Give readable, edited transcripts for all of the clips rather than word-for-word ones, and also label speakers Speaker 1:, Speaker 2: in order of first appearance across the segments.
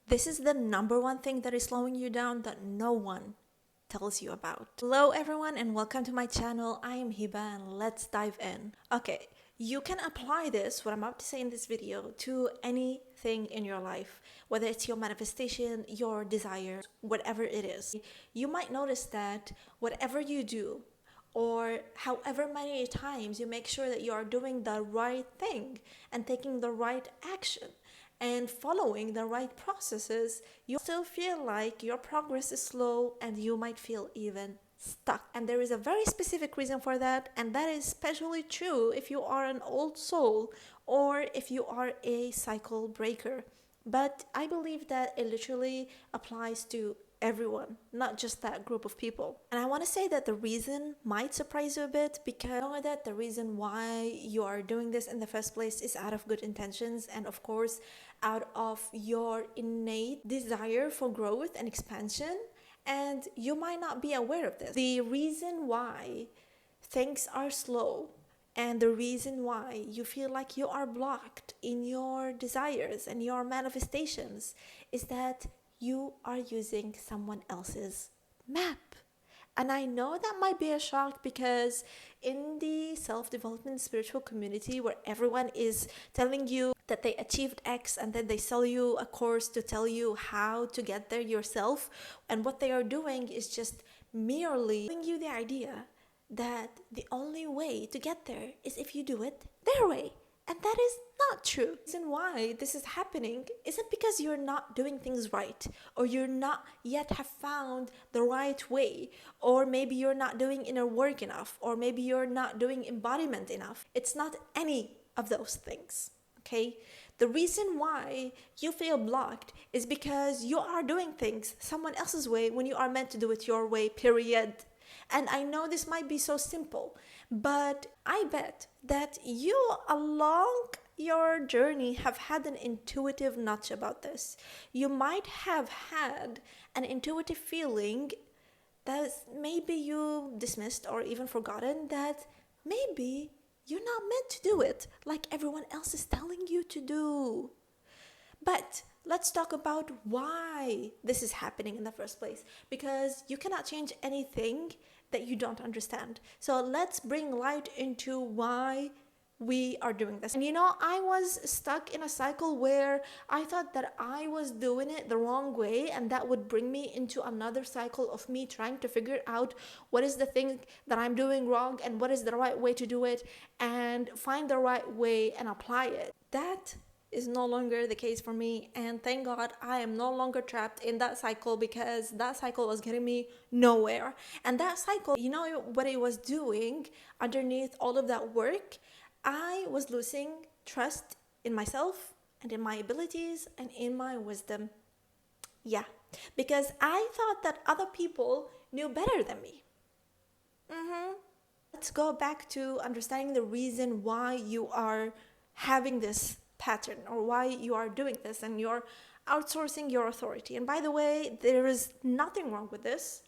Speaker 1: This is the number one thing that is slowing you down that no one tells you about. Hello everyone and welcome to my channel. I am Hiba and let's dive in. Okay, you can apply this, what I'm about to say in this video, to anything in your life, whether it's your manifestation, your desire, whatever it is. You might notice that whatever you do, or however many times you make sure that you are doing the right thing and taking the right action and following the right processes, you still feel like your progress is slow and you might feel even stuck. And there is a very specific reason for that, and that is especially true if you are an old soul or if you are a cycle breaker. But I believe that it literally applies to everyone, not just that group of people. And I want to say that the reason might surprise you a bit, because I know that the reason why you are doing this in the first place is out of good intentions and of course out of your innate desire for growth and expansion, and you might not be aware of this. The reason why things are slow and the reason why you feel like you are blocked in your desires and your manifestations is that you are using someone else's map. And I know that might be a shock, because in the self-development spiritual community where everyone is telling you that they achieved X and then they sell you a course to tell you how to get there yourself, and what they are doing is just merely giving you the idea that the only way to get there is if you do it their way. And that is not true. The reason why this is happening isn't because you're not doing things right, or you're not yet have found the right way, or maybe you're not doing inner work enough, or maybe you're not doing embodiment enough. It's not any of those things, okay? The reason why you feel blocked is because you are doing things someone else's way when you are meant to do it your way, period. And I know this might be so simple, but I bet that you along your journey have had an intuitive nudge about this. You might have had an intuitive feeling that maybe you dismissed or even forgotten, that maybe you're not meant to do it like everyone else is telling you to do. But let's talk about why this is happening in the first place, because you cannot change anything that you don't understand. So let's bring light into why we are doing this. And you know, I was stuck in a cycle where I thought that I was doing it the wrong way, and that would bring me into another cycle of me trying to figure out what is the thing that I'm doing wrong and what is the right way to do it, and find the right way and apply it. That is no longer the case for me, and thank God I am no longer trapped in that cycle, because that cycle was getting me nowhere. And that cycle, you know what it was doing underneath all of that work? I was losing trust in myself and in my abilities and in my wisdom. Yeah, because I thought that other people knew better than me. Let's go back to understanding the reason why you are having this pattern, or why you are doing this and you're outsourcing your authority. And by the way, there is nothing wrong with this,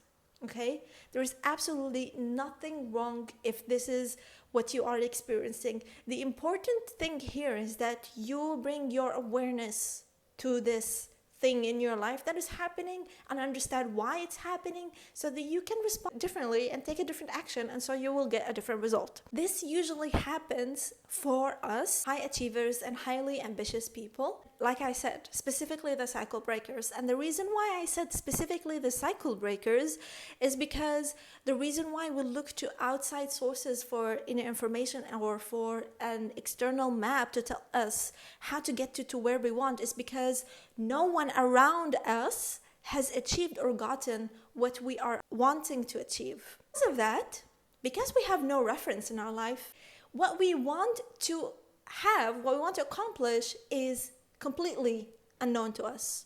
Speaker 1: okay? There is absolutely nothing wrong if this is what you are experiencing. The important thing here is that you bring your awareness to this thing in your life that is happening and understand why it's happening, so that you can respond differently and take a different action, and so you will get a different result. This usually happens for us high achievers and highly ambitious people, like I said, specifically the cycle breakers. And the reason why I said specifically the cycle breakers is because the reason why we look to outside sources for inner information or for an external map to tell us how to get to where we want is because no one around us has achieved or gotten what we are wanting to achieve. Because of that, because we have no reference in our life, what we want to have, what we want to accomplish is completely unknown to us.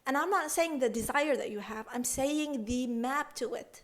Speaker 1: And I'm not saying the desire that you have, I'm saying the map to it.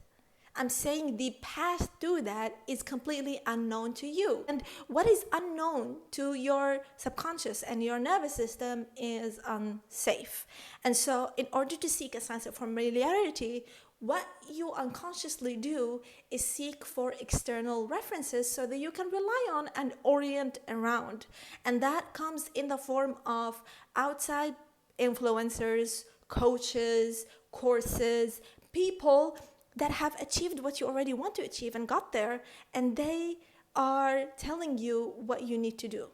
Speaker 1: I'm saying the path to that is completely unknown to you. And what is unknown to your subconscious and your nervous system is unsafe. And so in order to seek a sense of familiarity, what you unconsciously do is seek for external references so that you can rely on and orient around. And that comes in the form of outside influencers, coaches, courses, people that have achieved what you already want to achieve and got there, and they are telling you what you need to do.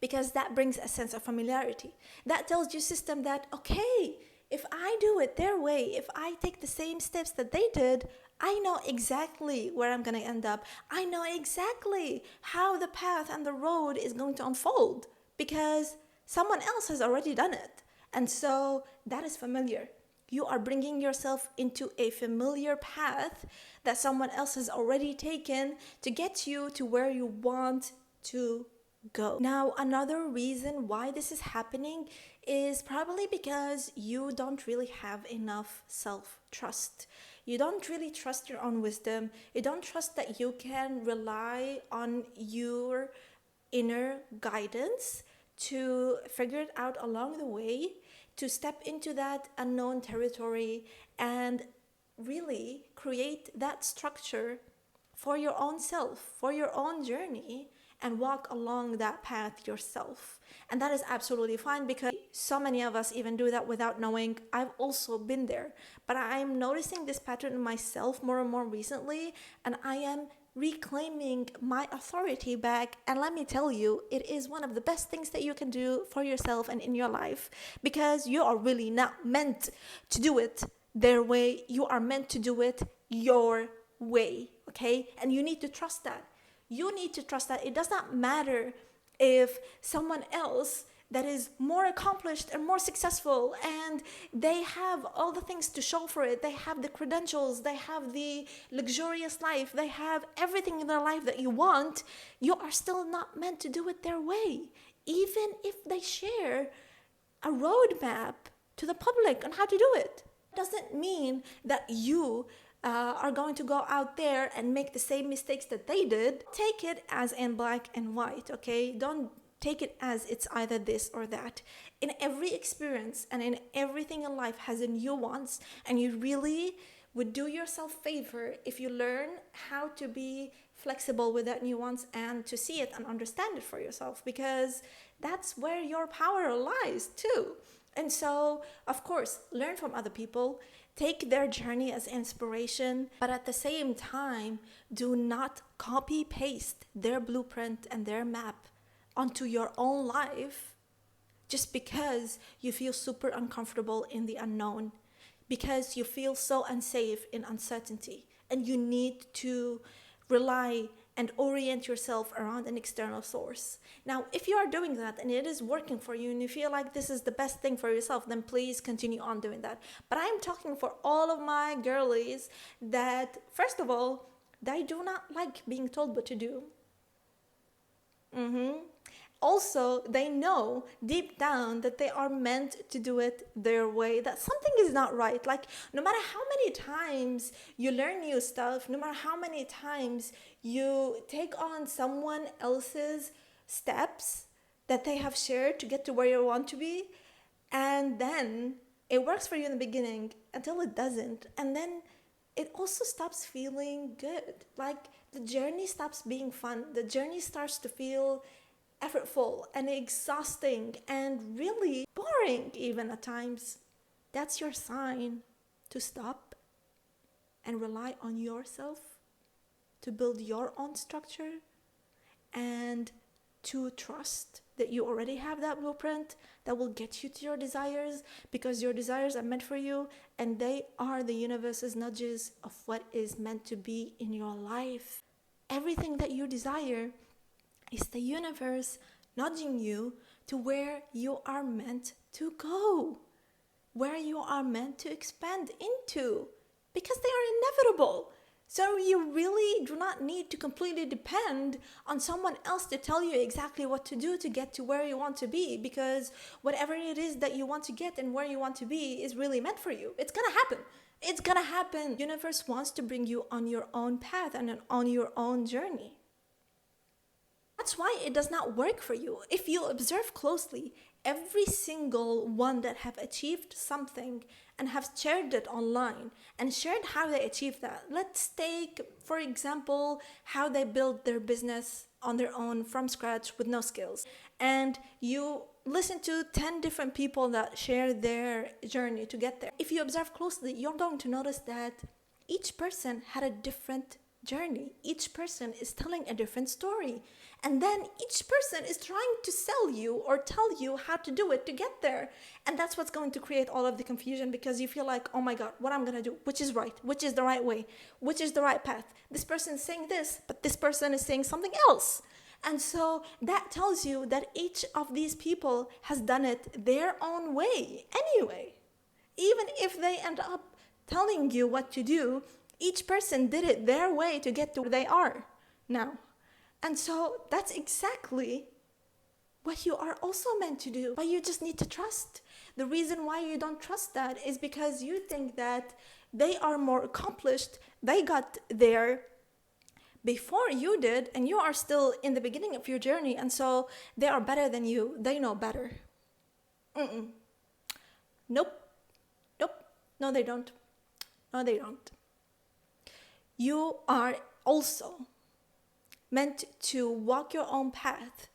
Speaker 1: Because that brings a sense of familiarity. That tells your system that, okay, if I do it their way, if I take the same steps that they did, I know exactly where I'm going to end up. I know exactly how the path and the road is going to unfold because someone else has already done it. And so that is familiar. You are bringing yourself into a familiar path that someone else has already taken to get you to where you want to go. Now, another reason why this is happening is probably because you don't really have enough self-trust. You don't really trust your own wisdom. You don't trust that you can rely on your inner guidance to figure it out along the way, to step into that unknown territory and really create that structure for your own self, for your own journey, and walk along that path yourself. And that is absolutely fine because so many of us even do that without knowing. I've also been there, but I'm noticing this pattern in myself more and more recently, and I am reclaiming my authority back. And let me tell you, it is one of the best things that you can do for yourself and in your life, because you are really not meant to do it their way. You are meant to do it your way, okay? And you need to trust that. You need to trust that it does not matter if someone else that is more accomplished and more successful and they have all the things to show for it, they have the credentials, they have the luxurious life, they have everything in their life that you want, you are still not meant to do it their way. Even if they share a roadmap to the public on how to do it, doesn't mean that you are going to go out there and make the same mistakes that they did. Take it as in black and white, okay? Don't take it as it's either this or that. In every experience and in everything in life has a nuance, and you really would do yourself favor if you learn how to be flexible with that nuance and to see it and understand it for yourself, because that's where your power lies too. And so, of course, learn from other people, take their journey as inspiration, but at the same time, do not copy paste their blueprint and their map onto your own life just because you feel super uncomfortable in the unknown, because you feel so unsafe in uncertainty, and you need to rely and orient yourself around an external source. Now, if you are doing that and it is working for you and you feel like this is the best thing for yourself, then please continue on doing that. But I'm talking for all of my girlies that, first of all, they do not like being told what to do. Also, they know deep down that they are meant to do it their way, that something is not right. Like, no matter how many times you learn new stuff, no matter how many times you take on someone else's steps that they have shared to get to where you want to be, and then it works for you in the beginning until it doesn't, and then it also stops feeling good. Like, the journey stops being fun. The journey starts to feel effortful and exhausting and really boring even at times. That's your sign to stop and rely on yourself to build your own structure and to trust that you already have that blueprint that will get you to your desires, because your desires are meant for you and they are the universe's nudges of what is meant to be in your life. Everything that you desire is the universe nudging you to where you are meant to go, where you are meant to expand into, because they are inevitable. So you really do not need to completely depend on someone else to tell you exactly what to do to get to where you want to be, because whatever it is that you want to get and where you want to be is really meant for you. It's gonna happen. It's gonna happen. The universe wants to bring you on your own path and on your own journey. That's why it does not work for you. If you observe closely, every single one that have achieved something and have shared it online and shared how they achieved that. Let's take, for example, how they built their business on their own from scratch with no skills. And you listen to 10 different people that share their journey to get there. If you observe closely, you're going to notice that each person had a different journey. Each person is telling a different story. And then each person is trying to sell you or tell you how to do it to get there. And that's what's going to create all of the confusion, because you feel like, oh my God, what I'm going to do? Which is right? Which is the right way? Which is the right path? This person is saying this, but this person is saying something else. And so that tells you that each of these people has done it their own way anyway. Even if they end up telling you what to do, each person did it their way to get to where they are now. And so that's exactly what you are also meant to do, but you just need to trust. The reason why you don't trust that is because you think that they are more accomplished, they got there before you did, and you are still in the beginning of your journey, and so they are better than you, they know better. Nope. No, they don't. You are also meant to walk your own path.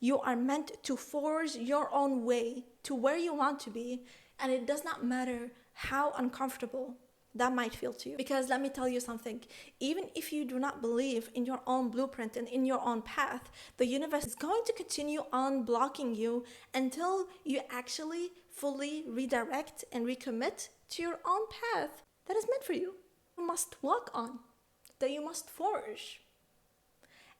Speaker 1: You are meant to forge your own way to where you want to be, and it does not matter how uncomfortable that might feel to you. Because let me tell you something, even if you do not believe in your own blueprint and in your own path, the universe is going to continue on blocking you until you actually fully redirect and recommit to your own path that is meant for you. You must walk on, that you must forge.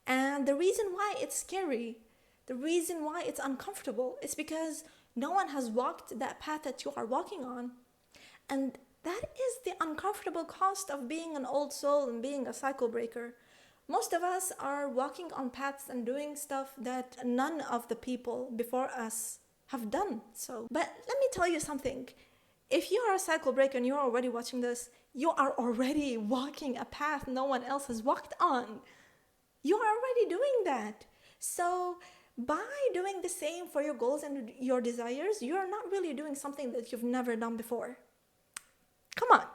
Speaker 1: And the reason why it's scary, the reason why it's uncomfortable, is because no one has walked that path that you are walking on. And that is the uncomfortable cost of being an old soul and being a cycle breaker. Most of us are walking on paths and doing stuff that none of the people before us have done so. But let me tell you something. If you are a cycle breaker and you're already watching this, you are already walking a path no one else has walked on. You are already doing that. So by doing the same for your goals and your desires, you're not really doing something that you've never done before. Come on.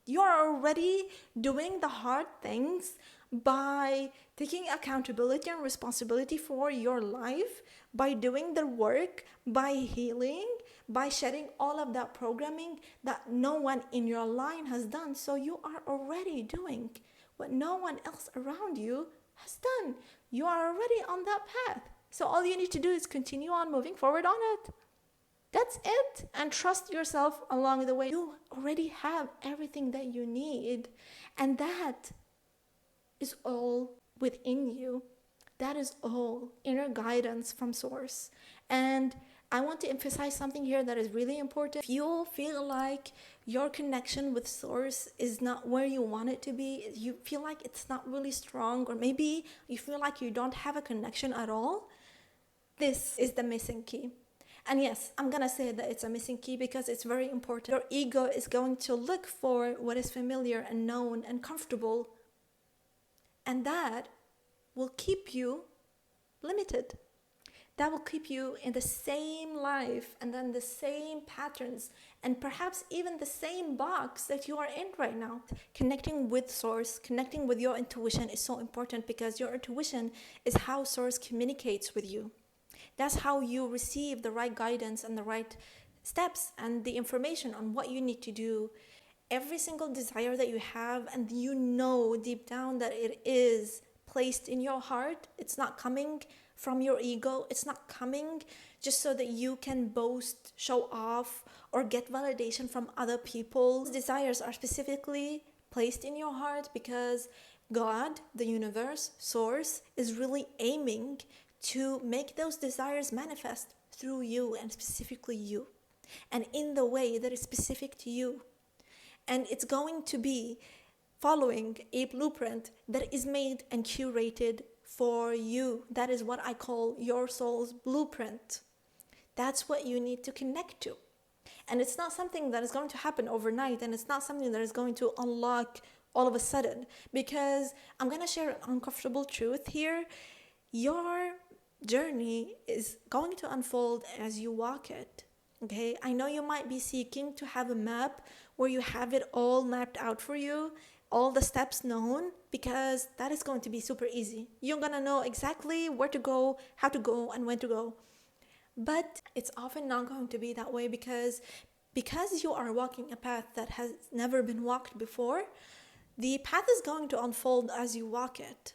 Speaker 1: You are already doing the hard things by taking accountability and responsibility for your life, by doing the work, by healing, by shedding all of that programming that no one in your line has done. So you are already doing what no one else around you has done. You are already on that path. So all you need to do is continue on moving forward on it. That's it. And trust yourself along the way. You already have everything that you need. And that is all within you. That is all inner guidance from Source. And I want to emphasize something here that is really important. If you feel like your connection with Source is not where you want it to be, you feel like it's not really strong, or maybe you feel like you don't have a connection at all, this is the missing key. And yes, I'm going to say that it's a missing key because it's very important. Your ego is going to look for what is familiar and known and comfortable. And that will keep you limited. That will keep you in the same life and then the same patterns and perhaps even the same box that you are in right now. Connecting with Source, connecting with your intuition is so important, because your intuition is how Source communicates with you. That's how you receive the right guidance and the right steps and the information on what you need to do. Every single desire that you have, and you know deep down that it is placed in your heart, it's not coming from your ego. It's not coming just so that you can boast, show off, or get validation from other people. These desires are specifically placed in your heart because God, the universe, Source, is really aiming to make those desires manifest through you, and specifically you, and in the way that is specific to you. And it's going to be following a blueprint that is made and curated for you. That is what I call your soul's blueprint. That's what you need to connect to. And it's not something that is going to happen overnight, and it's not something that is going to unlock all of a sudden, because I'm going to share an uncomfortable truth here. Your journey is going to unfold as you walk it. Okay, I know you might be seeking to have a map where you have it all mapped out for you, all the steps known, because that is going to be super easy. You're gonna know exactly where to go, how to go, and when to go. But it's often not going to be that way because you are walking a path that has never been walked before. The path is going to unfold as you walk it,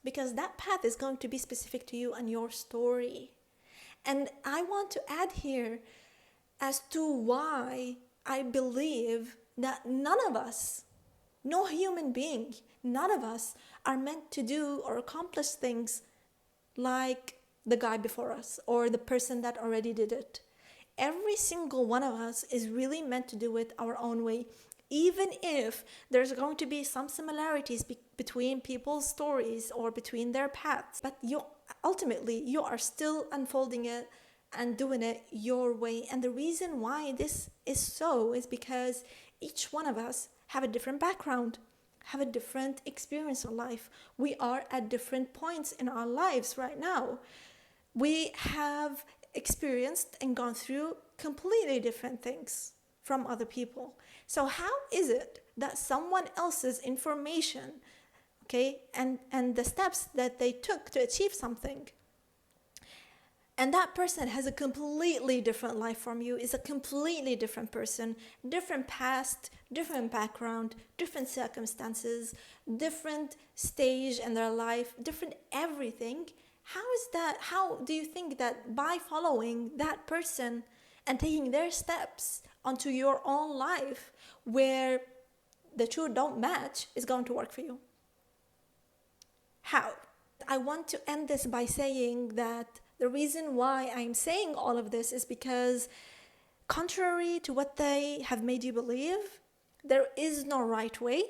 Speaker 1: because that path is going to be specific to you and your story. And I want to add here as to why I believe that none of us, no human being, none of us are meant to do or accomplish things like the guy before us or the person that already did it. Every single one of us is really meant to do it our own way, even if there's going to be some similarities between people's stories or between their paths. But ultimately, you are still unfolding it and doing it your way. And the reason why this is so is because each one of us have a different background, have a different experience in life. We are at different points in our lives right now. We have experienced and gone through completely different things from other people. So how is it that someone else's information, and the steps that they took to achieve something, and that person has a completely different life from you, is a completely different person, different past, different background, different circumstances, different stage in their life, different everything? How do you think that by following that person and taking their steps onto your own life where the two don't match is going to work for you? How? I want to end this by saying that the reason why I'm saying all of this is because, contrary to what they have made you believe, there is no right way.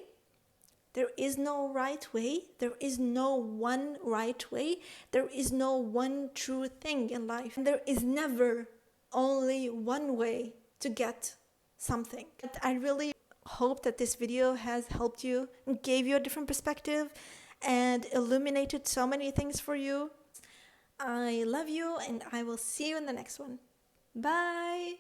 Speaker 1: There is no right way. There is no one right way. There is no one true thing in life. And there is never only one way to get something. But I really hope that this video has helped you and gave you a different perspective and illuminated so many things for you. I love you, and I will see you in the next one. Bye.